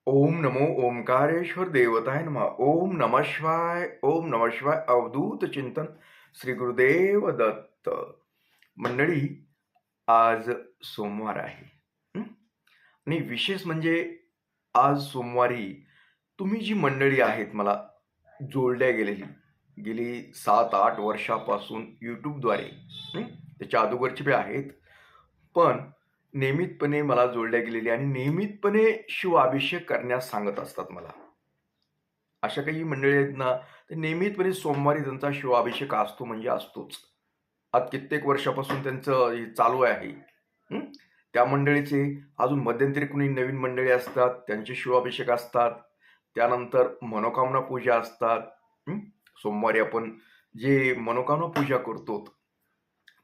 ओम नमो ओंकारेश्वर देवताय नमः. ओम नमः शिवाय. ओम नमः शिवाय. अवधूत चिंतन श्री गुरुदेव दत्त. मंडळी, आज सोमवार आहे. हं? आणि विशेष म्हणजे आज सोमवारी तुम्ही जी मंडळी आहेत मला जोडल्या गेलेली गेली 7-8 वर्षापासून YouTubeद्वारे, त्याच्या अगोदरची बी आहेत, पण नियमितपणे मला जोडल्या गेलेली आणि नियमितपणे शिवाभिषेक करण्यास सांगत असतात मला. अशा काही मंडळी आहेत ना, ते नियमितपणे सोमवारी त्यांचा शिवाभिषेक असतो म्हणजे असतोच. आज कित्येक वर्षापासून त्यांचं हे चालू आहे. हं. त्या मंडळीचे अजून मध्यंतरी कुणी नवीन मंडळी असतात, त्यांचे शिवाभिषेक असतात. त्यानंतर मनोकामना पूजा असतात. हं. सोमवारी आपण जे मनोकामना पूजा करतो,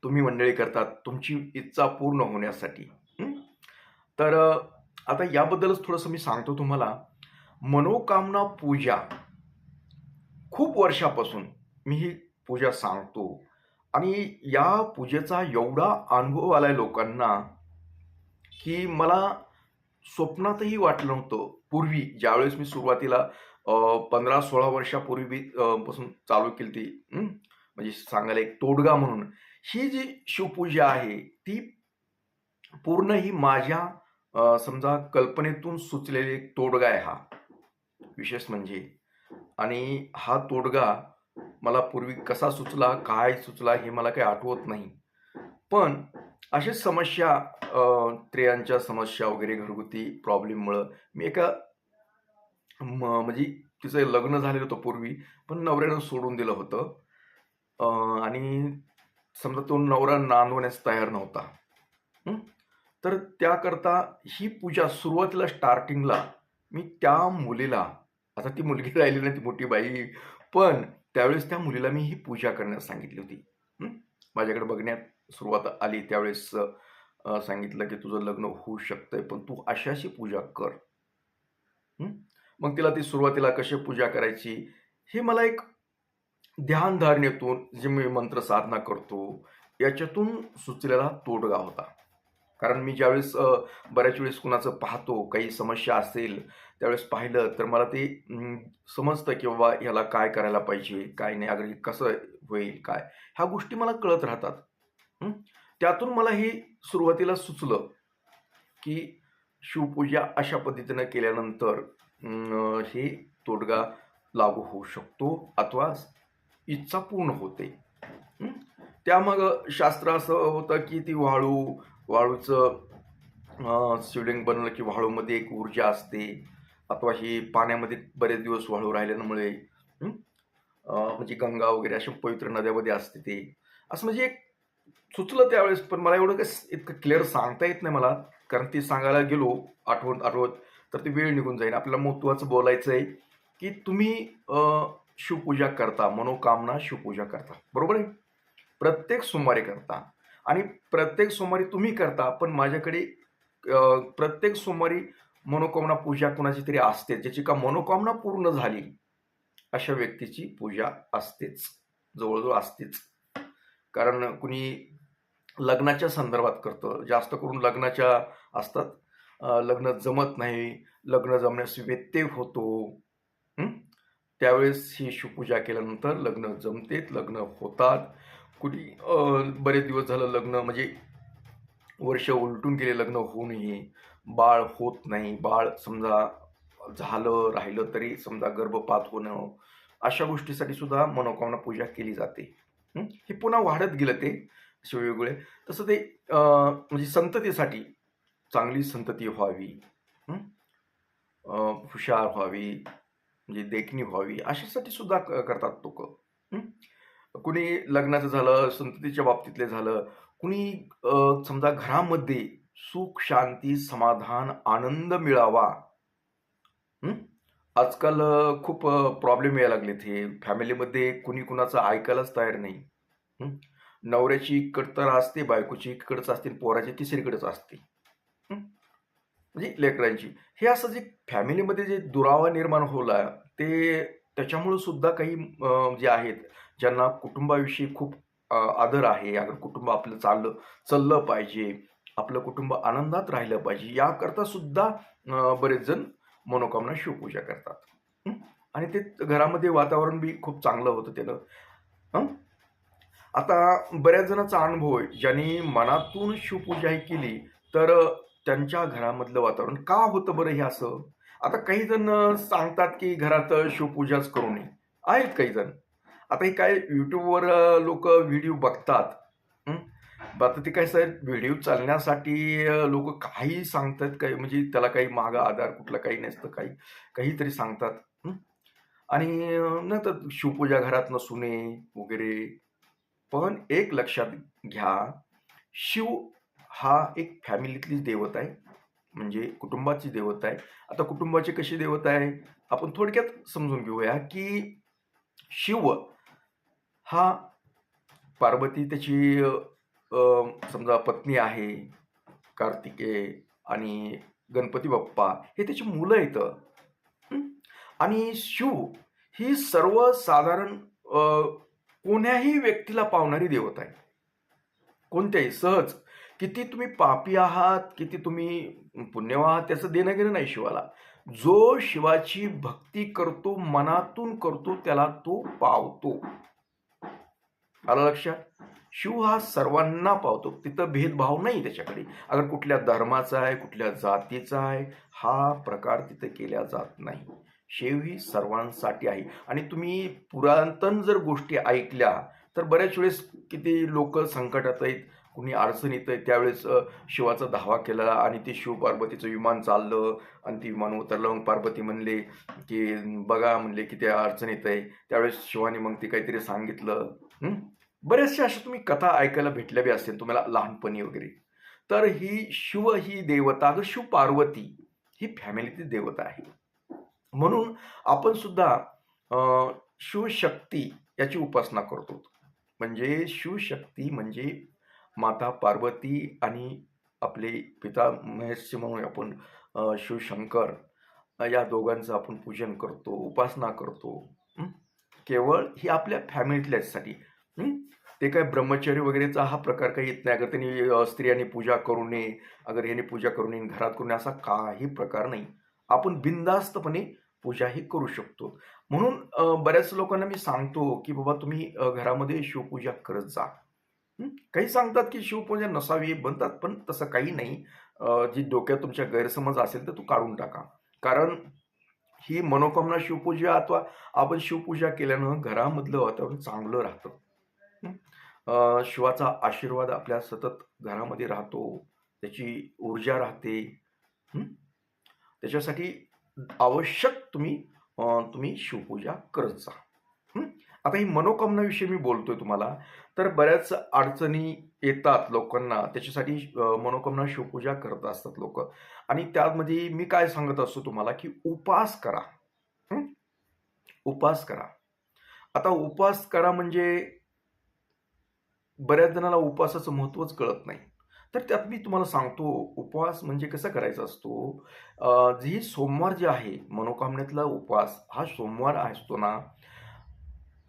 तुम्ही मंडळी करतात तुमची इच्छा पूर्ण होण्यासाठी. हं. तर आता याबद्दलच थोडंसं मी सांगतो तुम्हाला. मनोकामना पूजा खूप वर्षापासून मी ही पूजा सांगतो आणि या पूजेचा एवढा अनुभव आलाय लोकांना, की मला स्वप्नातही वाटलं नव्हतं. पूर्वी ज्यावेळेस मी सुरुवातीला 15-16 वर्षापूर्वी पासून चालू केली होती. म्हणजे सांगायला एक तोडगा म्हणून. ही जी शिवपूजा आहे, ती पूर्ण ही माझ्या समजा कल्पनेतून सुचलेला एक तोडगा आहे हा. विशेष म्हणजे आणि हा तोडगा मला पूर्वी कसा सुचला, काय सुचला हे मला काही आठवत नाही. पण अशीच समस्या स्त्रियांच्या समस्या वगैरे घरगुती प्रॉब्लेममुळं मी एका म्हणजे तिचं लग्न झालेलं होतं पूर्वी, पण नवऱ्यानं सोडून दिलं होतं. आणि समजा तो नवरा नांदवण्यास तयार नव्हता. हं. तर त्याकरता ही पूजा सुरुवातीला स्टार्टिंगला मी त्या मुलीला, आता ती मुलगी राहिली नाही, ती मोठी बाई, पण त्यावेळेस त्या मुलीला मी ही पूजा करण्यास सांगितली होती. हं. माझ्याकडे बघण्यात सुरुवात आली त्यावेळेस सांगितलं की तुझं लग्न होऊ शकतंय, पण तू अशी पूजा कर. हं. मग तिला ती सुरुवातीला कशी पूजा करायची हे मला एक ध्यानधारणेतून जे मी मंत्र साधना करतो, याच्यातून सुचलेला तोडगा होता. कारण मी ज्यावेळेस बऱ्याच वेळेस कुणाचं पाहतो, काही समस्या असेल, त्यावेळेस पाहिलं तर मला ते समजतं की बाबा ह्याला काय करायला पाहिजे, काय नाही, अगदी कसं होईल, काय? ह्या गोष्टी मला कळत राहतात. हं. त्यातून मला हे सुरुवातीला सुचलं, की शिवपूजा अशा पद्धतीनं केल्यानंतर हे तोडगा लागू होऊ शकतो अथवा इच्छा पूर्ण होते. हं. त्यामागं शास्त्र असं होतं, की ती वाळूचं शिवलिंग बनवलं, की वाळूमध्ये एक ऊर्जा असते अथवा ही पाण्यामध्ये बरेच दिवस वाळू राहिल्यामुळे हं, म्हणजे गंगा वगैरे अशा पवित्र नद्यामध्ये असते ते. असं म्हणजे एक सुचलं त्यावेळेस, पण मला एवढं काही इतकं क्लिअर सांगता येत नाही मला. कारण ती सांगायला गेलो आठवत तर ती वेळ निघून जाईल. आपल्याला महत्त्वाचं बोलायचं आहे, की तुम्ही शिवपूजा करता, मनोकामना शिवपूजा करता. बरोबर आहे? प्रत्येक सोमवारी करता आणि प्रत्येक सोमवारी तुम्ही करता, पण माझ्याकडे प्रत्येक सोमवारी मनोकामना पूजा कुणाची तरी असते. ज्याची का मनोकामना पूर्ण झाली, अशा व्यक्तीची पूजा असतेच. जवळ असतेच. कारण कुणी लग्नाच्या संदर्भात करतं. जास्त करून लग्नाच्या असतात. लग्न जमत नाही, लग्न जमण्यास व्यत्यय होतो. हं. त्यावेळेस ही शिवपूजा केल्यानंतर लग्न जमतेत, लग्न होतात. कुणी बरेच दिवस झालं लग्न म्हणजे वर्ष उलटून गेले लग्न होऊनही बाळ होत नाही. बाळ समजा झालं, राहिलं तरी समजा गर्भपात होणं, अशा गोष्टीसाठी सुद्धा मनोकामना पूजा केली जाते. हे पुन्हा वाढत गेलं ते असे वेगवेगळे. तसं ते म्हणजे संततीसाठी चांगली संतती व्हावी, हं, हुशार व्हावी, म्हणजे देखणी व्हावी, अशासाठी सुद्धा करतात लोकं. कुणी लग्नाचं झालं, संततीच्या बाबतीतले झालं, कुणी समजा घरामध्ये सुख, शांती, समाधान, आनंद मिळावा. हं. आजकाल खूप प्रॉब्लेम यायला लागलेत हे. फॅमिलीमध्ये कुणी कुणाचं ऐकायलाच तयार नाही. हं. नवऱ्याची इकडं तर असते, बायकोची इकडंच असते आणि पोराची तिसरीकडेच असते. हं. म्हणजे लेकरांची. हे असं जे फॅमिलीमध्ये जे दुरावा निर्माण होला, ते त्याच्यामुळं सुद्धा काही जे आहेत, ज्यांना कुटुंबाविषयी खूप आदर आहे, अगर कुटुंब आपलं चाललं पाहिजे, आपलं कुटुंब आनंदात राहिलं पाहिजे, याकरता सुद्धा बरेच जण मनोकामना शिवपूजा करतात. हं? आणि ते घरामध्ये वातावरण बी खूप चांगलं होतं त्यानं. हं? आता बऱ्याच जणांचा अनुभव आहे, ज्यांनी मनातून शिवपूजा ही केली, तर त्यांच्या घरामधलं वातावरण का होतं बरं हे असं? आता काही जण सांगतात, की घरात शिवपूजाच करू नये. आहेत काही जण. आता हे काय YouTubeवर व्हिडिओ बघतात. हं. आता ते काय सर व्हिडिओ चालण्यासाठी लोकं काहीही सांगतात, काही म्हणजे त्याला काही मागे आधार कुठला काही नसतं, काहीतरी सांगतात. हं. आणि नंतर शिवपूजा घरात नसू नये वगैरे. पण एक लक्षात घ्या, शिव हा एक फॅमिलीतलीच देवता आहे. म्हणजे कुटुंबाची देवता आहे. आता कुटुंबाची कशी देवता आहे? आपण थोडक्यात समजून घेऊया, की शिव हा पार्वती त्याची समजा पत्नी आहे, कार्तिकेय आणि गणपती बाप्पा हे त्याची मुलं आहेत. हं. आणि शिव ही सर्वसाधारण कोण्याही व्यक्तीला पावणारी देवता आहे. कोणत्याही सहज. किती तुम्ही पापी आहात, किती तुम्ही पुण्यवान आहात त्याचं देणं-घेणं नाही शिवाला. जो शिवाची भक्ती करतो, मनातून करतो त्याला तो पावतो. आलं लक्षात? शिव हा सर्वांना पावतो. तिथं भेदभाव नाही त्याच्याकडे. अगर कुठल्या धर्माचा आहे, कुठल्या जातीचा आहे, हा प्रकार तिथे केला जात नाही. शिव ही सर्वांसाठी आहे. आणि तुम्ही पुरातन जर गोष्टी ऐकल्या, तर बऱ्याच वेळेस किती लोकं संकटात आहेत, कुणी अडचणीत आहे, त्यावेळेस शिवाचा धावा केला आणि ते शिव-पार्वतीचं विमान चाललं आणि ते विमान उतरलं. मग पार्वती म्हणले, की बघा म्हणले, की त्या अडचणीत आहे. त्यावेळेस शिवाने मग ते काहीतरी सांगितलं. बऱ्याचशा अशा तुम्ही कथा ऐकायला भेटल्या बी असेल तुम्हाला लहानपणी वगैरे. तर ही शिव ही देवता, अगं शिव पार्वती ही फॅमिलीतली देवता आहे. म्हणून आपण सुद्धा शिवशक्ती याची उपासना करतो. म्हणजे शिवशक्ती म्हणजे माता पार्वती आणि आपले पिता महेशचे म्हणून आपण शिवशंकर या दोघांचं आपण पूजन करतो, उपासना करतो. हं. केवळ ही आपल्या फॅमिलीतल्याचसाठी. ते काय ब्रह्मचर्य वगैरेचा हा प्रकार काही येत नाही. अगर त्यांनी स्त्रियांनी पूजा करू नये, अगर ह्याने पूजा करू नये, घरात करू नये असा काही प्रकार नाही. आपण बिनधास्तपणे पूजा ही करू शकतो. म्हणून बऱ्याच लोकांना मी सांगतो, की बाबा तुम्ही घरामध्ये शिवपूजा करत जा. काही सांगतात, की शिवपूजा नसावी म्हणतात, पण तसं काही नाही. जी डोक्यात तुमच्या गैरसमज असेल तर तो काढून टाका. कारण ही मनोकामना शिवपूजा अथवा आपण शिवपूजा केल्यानं घरामधलं वातावरण चांगलं राहतं. शिवाचा आशीर्वाद आपल्या सतत घरामध्ये राहतो. त्याची ऊर्जा राहते. त्याच्यासाठी आवश्यक तुम्ही शिवपूजा करत जा. आता ही मनोकामनाविषयी मी बोलतोय तुम्हाला, तर बऱ्याच अडचणी येतात लोकांना. त्याच्यासाठी मनोकामना शिवपूजा करत असतात लोकं. आणि त्यामध्ये मी काय सांगत असतो तुम्हाला, की उपास करा. उपास करा. आता उपास करा म्हणजे बऱ्याच जणांना उपवासाचं महत्त्वच कळत नाही. तर त्यात मी तुम्हाला सांगतो, उपवास म्हणजे कसा करायचा असतो. ही सोमवार जे आहे, मनोकामनेतला उपवास हा सोमवार असतो ना,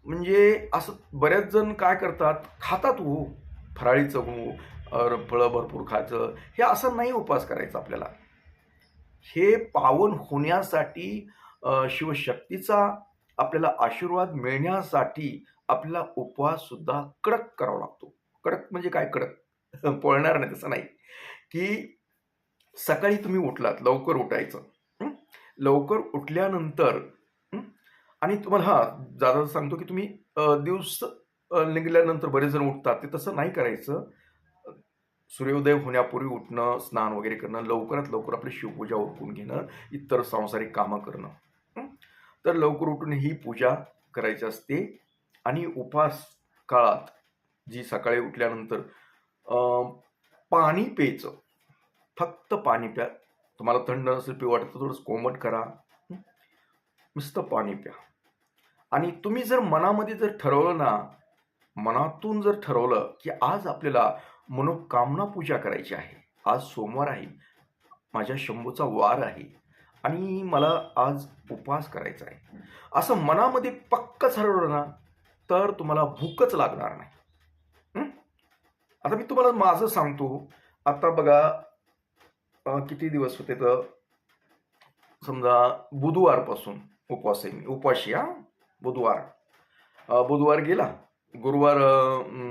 म्हणजे असं बरेच जण काय करतात, खातात हो, फराळीचं फळं भरपूर खायचं. हे असं नाही उपवास करायचा आपल्याला. हे पावन होण्यासाठी शिवशक्तीचा आपल्याला आशीर्वाद मिळण्यासाठी आपल्याला उपवास सुद्धा कडक करावा लागतो. कडक म्हणजे काय कडक? पळणार नाही तसं नाही, की सकाळी तुम्ही उठलात, लवकर उठायचं. लवकर उठल्यानंतर आणि तुम्हाला जाता सांगतो, की तुम्ही दिवस निघाल्यानंतर बरेच जण उठतात. ते तसं नाही करायचं. सूर्योदय होण्यापूर्वी उठणं, स्नान वगैरे करणं, लवकरात लवकर आपली शिवपूजा उरकून घेणं, इतर सांसारिक कामं करणं. तर लवकर उठून ही पूजा करायची असते. आणि उपवास काळात जी सकाळी उठल्यानंतर पाणी प्यायचं. फक्त पाणी प्या. तुम्हाला थंड नसेल पिऊ वाटत तर थोडंसं कोमट करा. नुसतं पाणी प्या. आणि तुम्ही जर मनामध्ये जर ठरवलं ना, मनातून जर ठरवलं, की आज आपल्याला मनोकामना पूजा करायची आहे. आज सोमवार आहे. माझ्या शंभूचा वार आहे आणि मला आज उपवास करायचा आहे. असं मनामध्ये पक्कं ठरवलं ना, तर तुम्हाला भूकच लागणार नाही. आता मी तुम्हाला माझं सांगतो. आता बघा किती दिवस होते तर समजा बुधवारपासून उपवास आहे मी, उपाशी हा. बुधवार बुधवार गेला, गुरुवार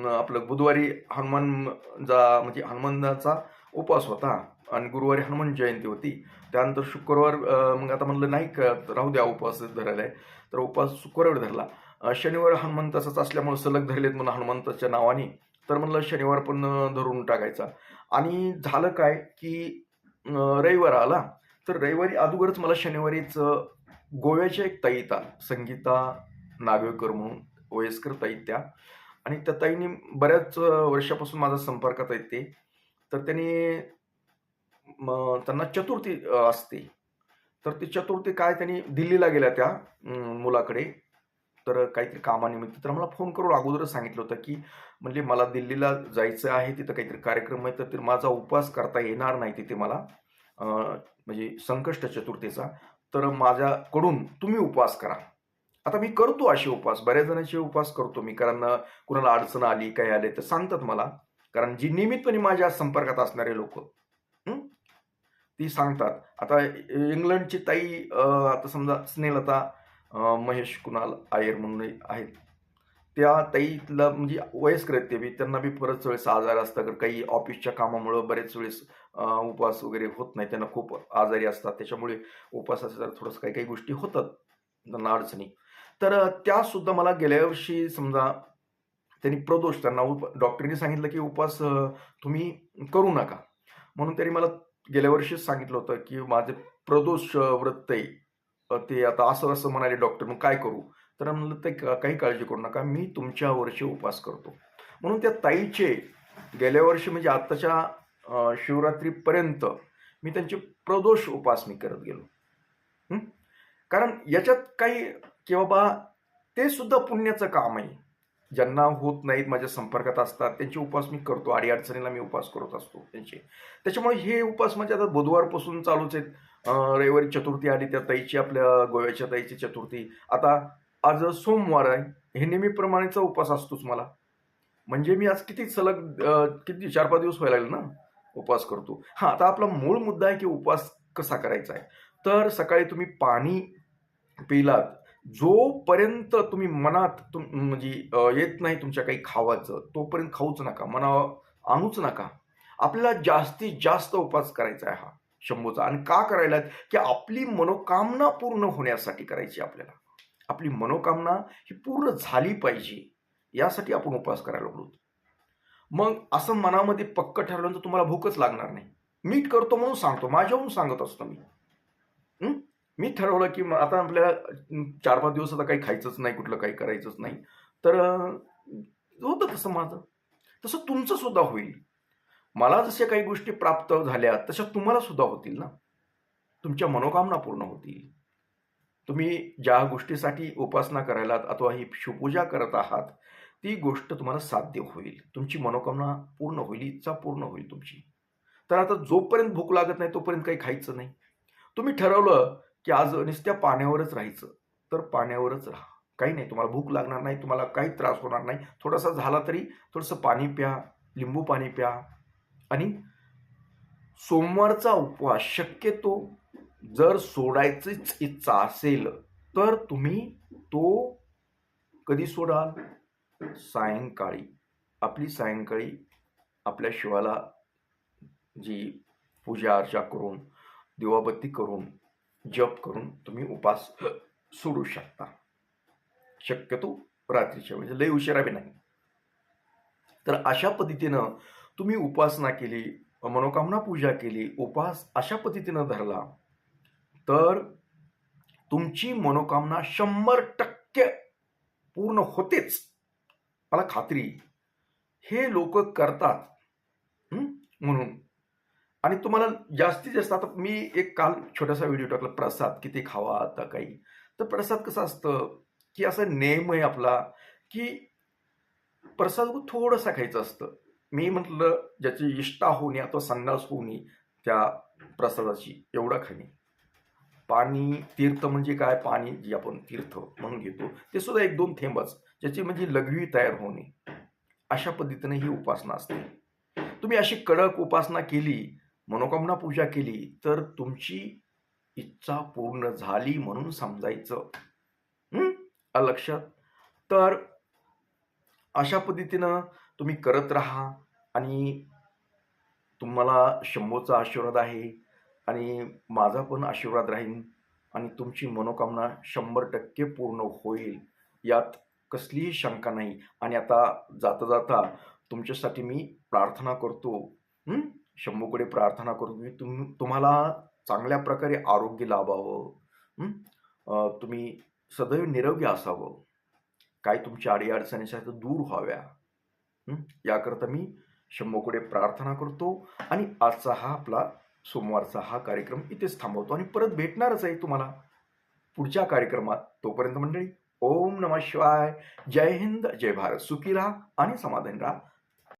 आपलं बुधवारी म्हणजे हनुमानाचा उपवास होता आणि गुरुवारी हनुमान जयंती होती. त्यानंतर शुक्रवार मग आता म्हणलं नाही का राहू द्या उपवास धरायला आहे, तर उपवास शुक्रवार धरला. शनिवार हनुमंताचाच असल्यामुळे सलग धरलेत म्हणून हनुमंताच्या नावाने, तर म्हणलं शनिवार पण धरून टाकायचा. आणि झालं काय की रविवार आला, तर रविवारी अगोदरच मला शनिवारीच गोव्याच्या एक ताई येतात, संगीता नागवेकर म्हणून, वयस्कर ताई त्या. आणि त्या ताईंनी बऱ्याच वर्षापासून माझा संपर्कात आहेत ते. तर त्यांना चतुर्थी असते. तर ती चतुर्थी काय त्यांनी दिल्लीला गेल्या त्या मुलाकडे, तर काहीतरी कामानिमित्त. तर मला फोन करून अगोदरच सांगितलं होतं की म्हणजे मला दिल्लीला जायचं आहे, तिथं काहीतरी कार्यक्रम आहे, तर माझा उपवास करता येणार नाही तिथे मला, म्हणजे संकष्ट चतुर्थीचा. तर माझ्याकडून तुम्ही उपवास करा. आता मी करतो असे उपवास, बऱ्याच जणांचे उपवास करतो मी, कारण कुणाला अडचण आली काय आले तर सांगतात मला, कारण जी नियमितपणे माझ्या संपर्कात असणारे लोक ती सांगतात. आता इंग्लंडची ताई, आता समजा स्नेहलता महेश कुणाल आयर म्हणून आहेत, त्या ताईला म्हणजे वयस्कर आहेत ते बी, त्यांना बी बरेच वेळेस आजार असतात, काही ऑफिसच्या कामामुळं बरेच वेळेस उपवास वगैरे होत नाही, त्यांना खूप आजारी असतात, त्याच्यामुळे उपवासाचं थोडंसं काही काही गोष्टी होतात त्यांना अडचणी. तर त्या सुद्धा मला गेल्या वर्षी समजा त्यांनी प्रदोष, त्यांना डॉक्टरनी सांगितलं की उपवास तुम्ही करू नका, म्हणून त्यांनी मला गेल्या वर्षीच सांगितलं होतं की माझे प्रदोष व्रत आहे, ते आता असं असं म्हणाले डॉक्टर, मग काय करू? तर म्हणलं ते काही काळजी करू नका, मी तुमच्या वर्षी उपवास करतो. म्हणून त्या ताईचे गेल्या वर्षी म्हणजे आत्ताच्या शिवरात्रीपर्यंत मी त्यांचे प्रदोष उपवास मी करत गेलो. कारण याच्यात काही की बाबा ते सुद्धा पुण्याचं काम आहे. ज्यांना होत नाहीत, माझ्या संपर्कात असतात, त्यांचे उपवास मी करतो, अडीअडचणीला मी उपवास करत असतो त्यांचे. त्याच्यामुळे हे उपवास म्हणजे आता बुधवारपासून चालूच आहेत. रविवारी चतुर्थी आली त्या ताईची, आपल्या गोव्याच्या ताईची चतुर्थी. आता आज सोमवार आहे, हे नेहमीप्रमाणेचा उपवास असतोच मला. म्हणजे मी आज किती सलग किती 4-5 दिवस व्हायला लागले ना उपवास करतो. हां, आता आपला मूळ मुद्दा आहे की उपवास कसा करायचा आहे. तर सकाळी तुम्ही पाणी पिलात, जोपर्यंत तुम्ही मनात म्हणजे येत नाही तुमच्या काही खावाचं, तोपर्यंत खाऊच नका, मनावर आणूच नका. आपल्याला जास्तीत जास्त उपवास करायचा आहे हा शंभूचा. आणि का करायला, की आपली मनोकामना पूर्ण होण्यासाठी करायची आपल्याला. आपली मनोकामना ही पूर्ण झाली पाहिजे, यासाठी आपण उपवास करायला लागलो. मग असं मनामध्ये पक्क ठरवल्यानंतर तुम्हाला भूकच लागणार नाही. मीठ करतो म्हणून सांगतो, माझ्याहून सांगत असतो मी. मी ठरवलं की आता आपल्याला 4-5 दिवस आता काही खायचंच नाही, कुठलं काही करायचंच नाही. तर होतं तसं माझं. तसं तुमचं सुद्धा होईल. मला जशा काही गोष्टी प्राप्त झाल्या तशा तुम्हाला सुद्धा होतील ना. तुमच्या मनोकामना पूर्ण होतील. तुम्ही ज्या गोष्टीसाठी उपासना करायला अथवा ही शिवपूजा करत आहात, ती गोष्ट तुम्हाला साध्य होईल. तुमची मनोकामना पूर्ण होईल, इच्छा पूर्ण होईल तुमची. तर आता जोपर्यंत भूक लागत नाही तोपर्यंत काही खायचं नाही. तुम्ही ठरवलं की आज नुसत्या पाण्यावरच राहायचं, तर पाण्यावरच राहा. काही नाही, तुम्हाला भूक लागणार नाही, तुम्हाला काही त्रास होणार नाही. थोडासा झाला तरी थोडंसं पाणी प्या, लिंबू पाणी प्या. आणि सोमवारचा उपवास शक्यतो जर सोडायचीच इच्छा असेल तर तुम्ही तो कधी सोडाल? सायंकाळी. आपली सायंकाळी आपल्या शिवाला जी पूजा अर्चा करून, दिवाबत्ती करून, जप करून तुम्ही उपवास सोडू शकता. शक्यतो रात्रीच्या वेळेस, लय उशिरा बी नाही. तर अशा पद्धतीनं तुम्ही उपासना केली, मनोकामना पूजा केली, उपवास अशा पद्धतीनं धरला, तर तुमची मनोकामना 100% पूर्ण होतेच, मला खात्री. हे लोक करतात म्हणून. आणि तुम्हाला जास्तीत जास्त, आता मी एक काल छोटासा व्हिडिओ टाकला, प्रसाद किती खावा आता काही. तर प्रसाद कसं असतं की असं नेम आहे आपला की प्रसाद थोडासा खायचं असतं. मी म्हटलं ज्याची इष्टा होणे अथवा संन्यास होणे त्या प्रसादाची, एवढा खाणे. पाणी तीर्थ म्हणजे काय, पाणी जे आपण तीर्थ म्हणून घेतो ते सुद्धा 1-2 थेंबच, ज्याची म्हणजे लघवी तयार होणे. अशा पद्धतीने ही उपासना असते. तुम्ही अशी कडक उपासना केली, मनोकामना पूजा केली, तर तुमची इच्छा पूर्ण झाली म्हणून समजायचं. हं? आलं लक्षात? तर अशा पद्धतीनं तुम्ही करत राहा आणि तुम्हाला शंभूचा आशीर्वाद आहे आणि माझा पण आशीर्वाद राहील आणि तुमची मनोकामना 100% पूर्ण होईल. यात कसलीही शंका नाही. आणि आता जाता-जाता तुमच्यासाठी मी प्रार्थना करतो. हं? शंभूकडे प्रार्थना करतो की तुम्हाला चांगल्या प्रकारे आरोग्य लाभावं. हं? तुम्ही सदैव निरोगी असावं. काय तुमच्या अडी-अडचणी आहेत त्या दूर व्हाव्या. याकरता मी शंभूकडे प्रार्थना करतो आणि आजचा हा आपला सोमवारचा हा कार्यक्रम इथेच थांबवतो आणि परत भेटणारच आहे तुम्हाला पुढच्या कार्यक्रमात. तोपर्यंत मंडळी, ओम नमः शिवाय. जय हिंद, जय भारत. सुखी राहा आणि समाधानी राहा.